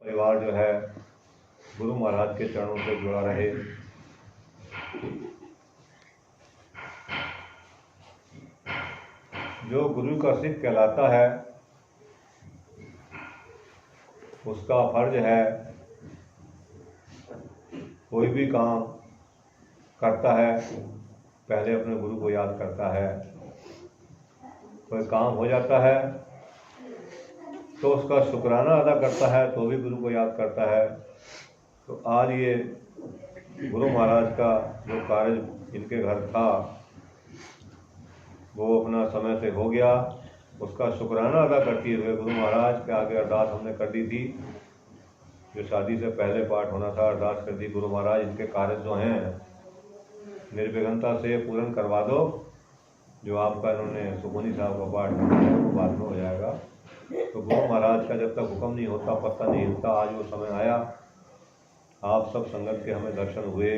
परिवार जो है गुरु महाराज के चरणों से जुड़ा रहे। जो गुरु का सिख कहलाता है उसका फर्ज है कोई भी काम करता है पहले अपने गुरु को याद करता है। कोई काम हो जाता है तो उसका शुक्राना अदा करता है तो भी गुरु को याद करता है। तो आज ये गुरु महाराज का जो कार्य इनके घर था वो अपना समय से हो गया। उसका शुक्राना अदा करते हुए गुरु महाराज के आगे अरदास हमने कर दी थी। जो शादी से पहले पाठ होना था अरदास कर दी, गुरु महाराज इनके कार्य जो हैं निर्विघ्नता से पूर्ण करवा दो। जो आपका इन्होंने सुखमनी साहब का पाठ करना है वो बाद में हो जाएगा। तो गुरु महाराज का जब तक हुक्म नहीं होता पत्ता नहीं हिलता। आज वो समय आया, आप सब संगत के हमें दर्शन हुए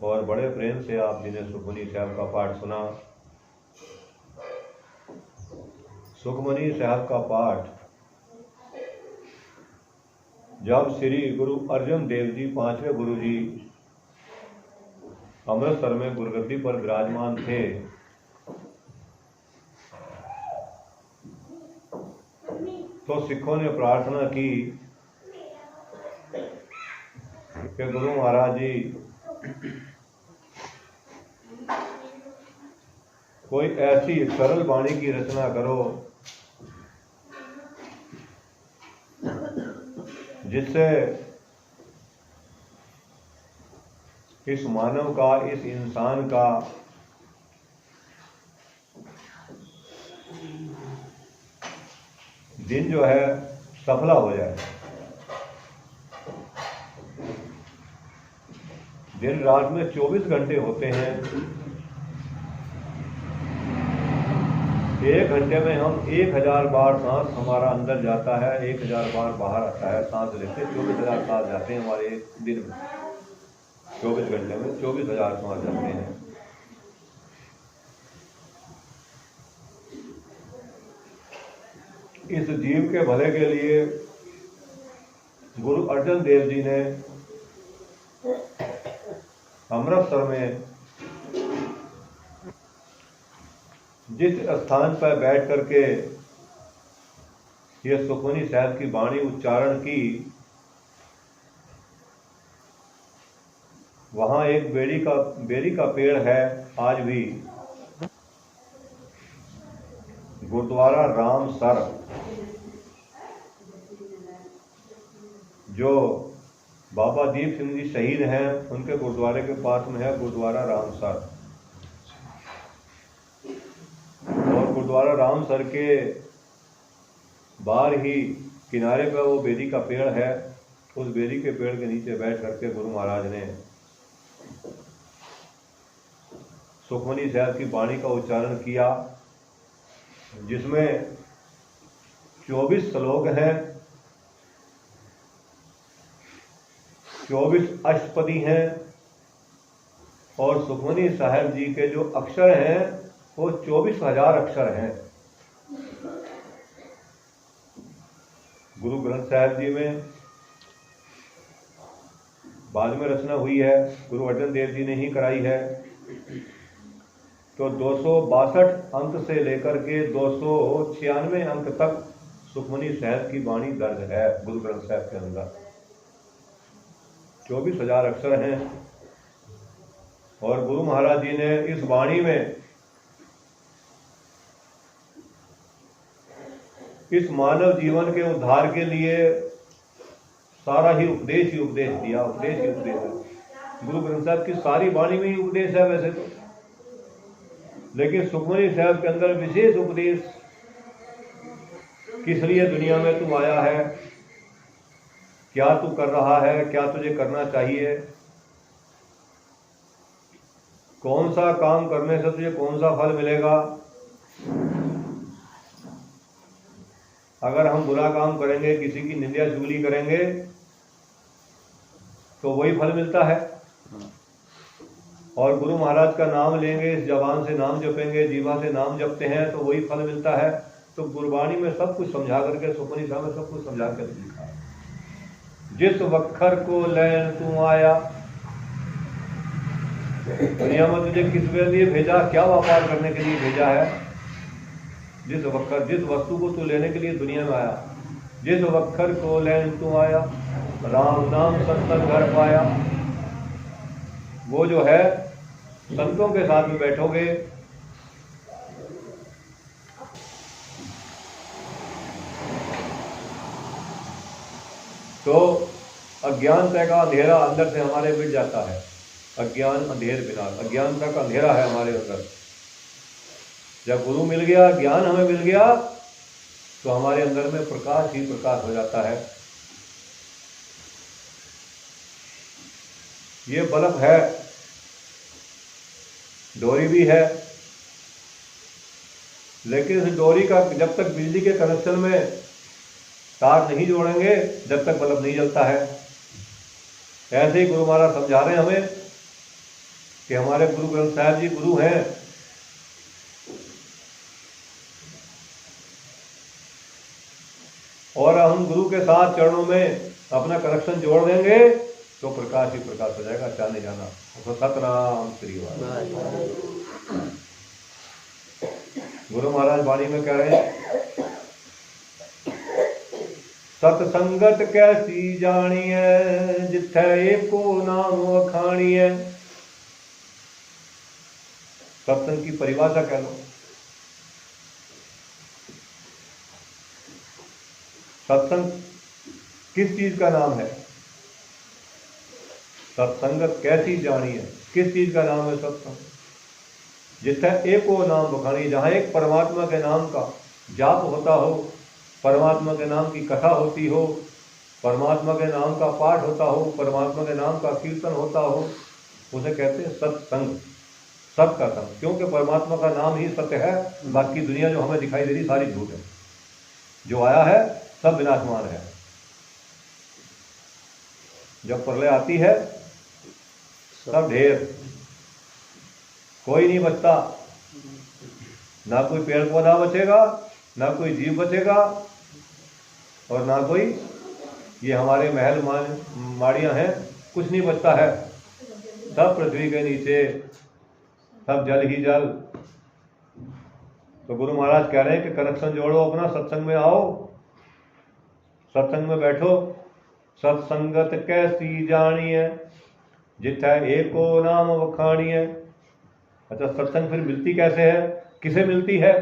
और बड़े प्रेम से आप जिन्हें सुखमनी साहब का पाठ सुना। सुखमनी साहब का पाठ जब श्री गुरु अर्जन देव जी 5वें गुरु जी अमृतसर में गुरगद्दी पर विराजमान थे तो सिखों ने प्रार्थना की कि गुरु महाराज जी कोई ऐसी सरल वाणी की रचना करो जिससे इस मानव का, इस इंसान का दिन जो है सफला हो जाए। दिन रात में 24 घंटे होते हैं। 1 घंटे में हम 1000 बार सांस हमारा अंदर जाता है, 1000 बार बाहर आता है। सांस लेते 24,000 सांस जाते हैं हमारे एक दिन में। 24 घंटे में 24,000 सांस जाते हैं। इस जीव के भले के लिए गुरु अर्जन देव जी ने अमृतसर में जिस स्थान पर बैठ करके ये सुखमनी साहब की वाणी उच्चारण की, वहां एक बेरी का पेड़ है आज भी। गुरुद्वारा रामसर जो बाबा दीप सिंह जी शहीद हैं उनके गुरुद्वारे के पास में है गुरुद्वारा रामसर। और गुरुद्वारा रामसर के बाहर ही किनारे पर वो बेरी का पेड़ है। उस बेरी के पेड़ के नीचे बैठ करके गुरु महाराज ने सुखमनी साहब की वाणी का उच्चारण किया, जिसमें 24 श्लोक हैं, 24 अष्टपदी हैं और सुखमनी साहब जी के जो अक्षर हैं वो 24,000 अक्षर हैं। गुरु ग्रंथ साहब जी में बाद में रचना हुई है, गुरु अर्जन देव जी ने ही कराई है। तो 262 अंक से लेकर के 296 अंक तक सुखमनी साहब की वाणी दर्ज है गुरु ग्रंथ साहब के अंदर। 24,000 अक्षर हैं और गुरु महाराज जी ने इस वाणी में इस मानव जीवन के उद्धार के लिए सारा ही उपदेश दिया। उपदेश ही उपदेश है। गुरु ग्रंथ साहब की सारी वाणी में ही उपदेश है वैसे तो, लेकिन सुखमनी साहब के अंदर विशेष उपदेश, किस लिए दुनिया में तू आया है, क्या तू कर रहा है, क्या तुझे करना चाहिए, कौन सा काम करने से तुझे कौन सा फल मिलेगा। अगर हम बुरा काम करेंगे, किसी की निंदा चुगली करेंगे तो वही फल मिलता है। और गुरु महाराज का नाम लेंगे, इस जबान से नाम जपेंगे, जीवा से नाम जपते हैं तो वही फल मिलता है। तो गुरबाणी में सब कुछ समझा करके, सुखमनी साहब में सब कुछ समझा कर लिखा है। जिस वक्खर को लैन तू आया। दुनिया में तुझे किस लिए भेजा, क्या व्यापार करने के लिए भेजा है? जिस वक्खर, जिस वस्तु को तू लेने के लिए दुनिया में आया। जिस वक्खर को लैन तू आया, राम नाम सत्संग घर पाया। वो जो है संतों के साथ में बैठोगे तो अज्ञानता का अंधेरा अंदर से हमारे मिट जाता है। अज्ञान अंधेर बिना, अज्ञानता का अंधेरा है हमारे अंदर। जब गुरु मिल गया, ज्ञान हमें मिल गया, तो हमारे अंदर में प्रकाश ही प्रकाश हो जाता है। ये बल्ब है, डोरी भी है, लेकिन इस डोरी का जब तक बिजली के कनेक्शन में तार नहीं जोड़ेंगे, जब तक बल्ब नहीं जलता है। ऐसे ही गुरु महाराज समझा रहे हैं हमें कि हमारे गुरु ग्रंथ साहिब जी गुरु हैं। और हम गुरु के साथ चरणों में अपना कनेक्शन जोड़ देंगे तो प्रकाश ही प्रकाश हो जाएगा, जाने जाना। तो सतनाम श्री वाहिगुरू। गुरु महाराज वाणी में कह रहे हैं, सतसंगत कैसी जानिए, जिथे एको नाम वखानिए। सत्संग की परिभाषा कह लो। सत्संग किस चीज का नाम है? सत्संगत कैसी जानिए, किस चीज का नाम है सत्संग? जिथे एको नाम बखानी, जहां एक परमात्मा के नाम का जाप होता हो, परमात्मा के नाम की कथा होती हो, परमात्मा के नाम का पाठ होता हो, परमात्मा के नाम का कीर्तन होता हो, उसे कहते हैं सत्संग। सत का संग, क्योंकि परमात्मा का नाम ही सत्य है। बाकी दुनिया जो हमें दिखाई दे रही सारी झूठ है। जो आया है सब विनाशमान है। जब प्रलय आती है सब ढेर, कोई नहीं बचता। ना कोई पेड़ पौधा बचेगा, ना कोई जीव बचेगा, और ना कोई ये हमारे महल माड़ियां हैं, कुछ नहीं बचता है। सब पृथ्वी के नीचे, सब जल ही जल। तो गुरु महाराज कह रहे हैं कि कनेक्शन जोड़ो अपना, सत्संग में आओ, सत्संग में बैठो। सत्संगत कैसी जानिए, जिथे एको नाम वखानिए। अच्छा, सत्संग फिर मिलती कैसे है, किसे मिलती है?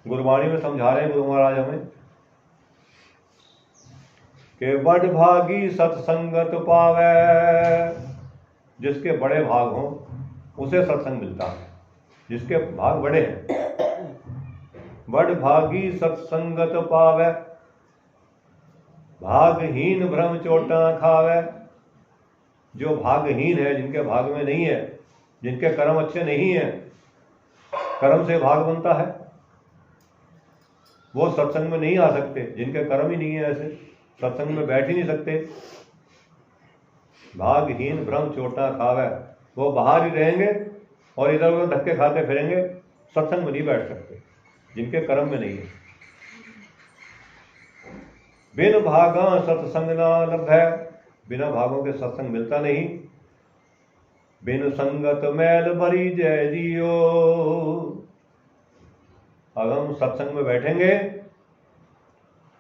गुरबाणी में समझा रहे हैं गुरु महाराज हमें कि बड़ भागी सत्संगत पावे। जिसके बड़े भाग हों उसे सत्संग मिलता है, जिसके भाग बड़े हैं। बड़ भागी सत्संगत पावे, भागहीन भ्रम चोटा खावे। जो भागहीन है, जिनके भाग में नहीं है, जिनके कर्म अच्छे नहीं है, कर्म से भाग बनता है, वो सत्संग में नहीं आ सकते। जिनके कर्म ही नहीं है, ऐसे सत्संग में बैठ ही नहीं सकते। भागहीन भ्रम चोटा खावे, वो बाहर ही रहेंगे और इधर उधर धक्के खाते फिरेंगे, सत्संग में नहीं बैठ सकते, जिनके कर्म में नहीं है। बिन भागा सत्संग ना लभै, बिना भागों के सत्संग मिलता नहीं। बिन संगत मैल भरी जय जियो। अगर हम सत्संग में बैठेंगे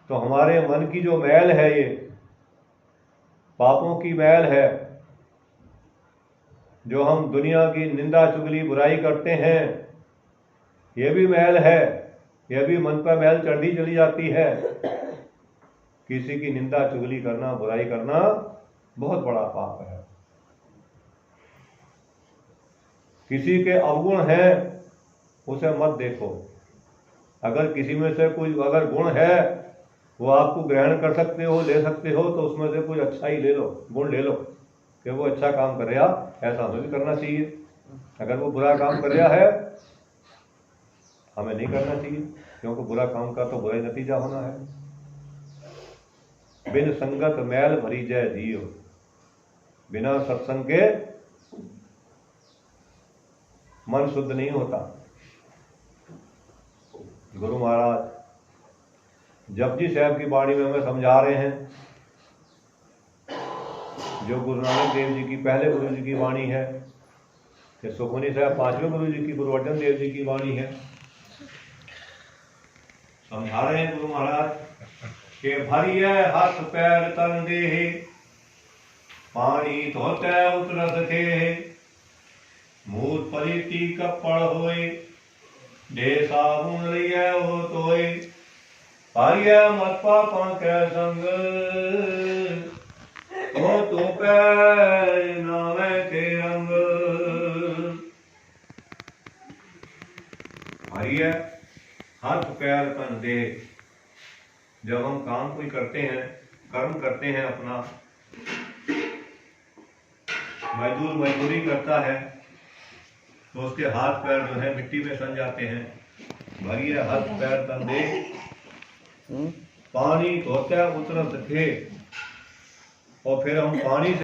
तो हमारे मन की जो मैल है, ये पापों की मैल है, जो हम दुनिया की निंदा चुगली बुराई करते हैं, ये भी मैल है। यह भी मन पर मैल चढ़ती चली जाती है। किसी की निंदा चुगली करना, बुराई करना बहुत बड़ा पाप है। किसी के अवगुण हैं उसे मत देखो। अगर किसी में से कोई अगर गुण है, वो आपको ग्रहण कर सकते हो, ले सकते हो, तो उसमें से कुछ अच्छा ही ले लो, गुण ले लो कि वो अच्छा काम कर रहा, ऐसा हमें भी करना चाहिए। अगर वो बुरा काम कर रहा है, हमें नहीं करना चाहिए, क्योंकि बुरा काम का तो बुरा ही नतीजा होना है। बिन संगत मैल भरी जय जियो। बिना सत्संग के मन शुद्ध नहीं होता। गुरु महाराज जपजी साहब की वाणी में हमें समझा रहे हैं जो गुरु नानक देव जी की पहले गुरु जी की वाणी है, कि सुखमनी साहब 5वें गुरु जी की, गुरु अर्जन देव जी की वाणी है। समझा रहे हैं गुरु महाराज के भरिय हाथ पैर तन देहे, पानी धोते उतरत थे, मूत परिति कपड़ होए, दे साबुन लिये हो तोए, पारिय मत पापा के संग, हो तो पैर नावे के रंग। भाई है हाथ पैर तन दे। जब हम काम कोई करते हैं, कर्म करते हैं, अपना मजदूर मजदूरी करता है, तो उसके हाथ पैर जो है मिट्टी में सन जाते हैं। भाई है हाथ पैर तन दे, पानी धोते उतरत थे, और फिर हम पानी से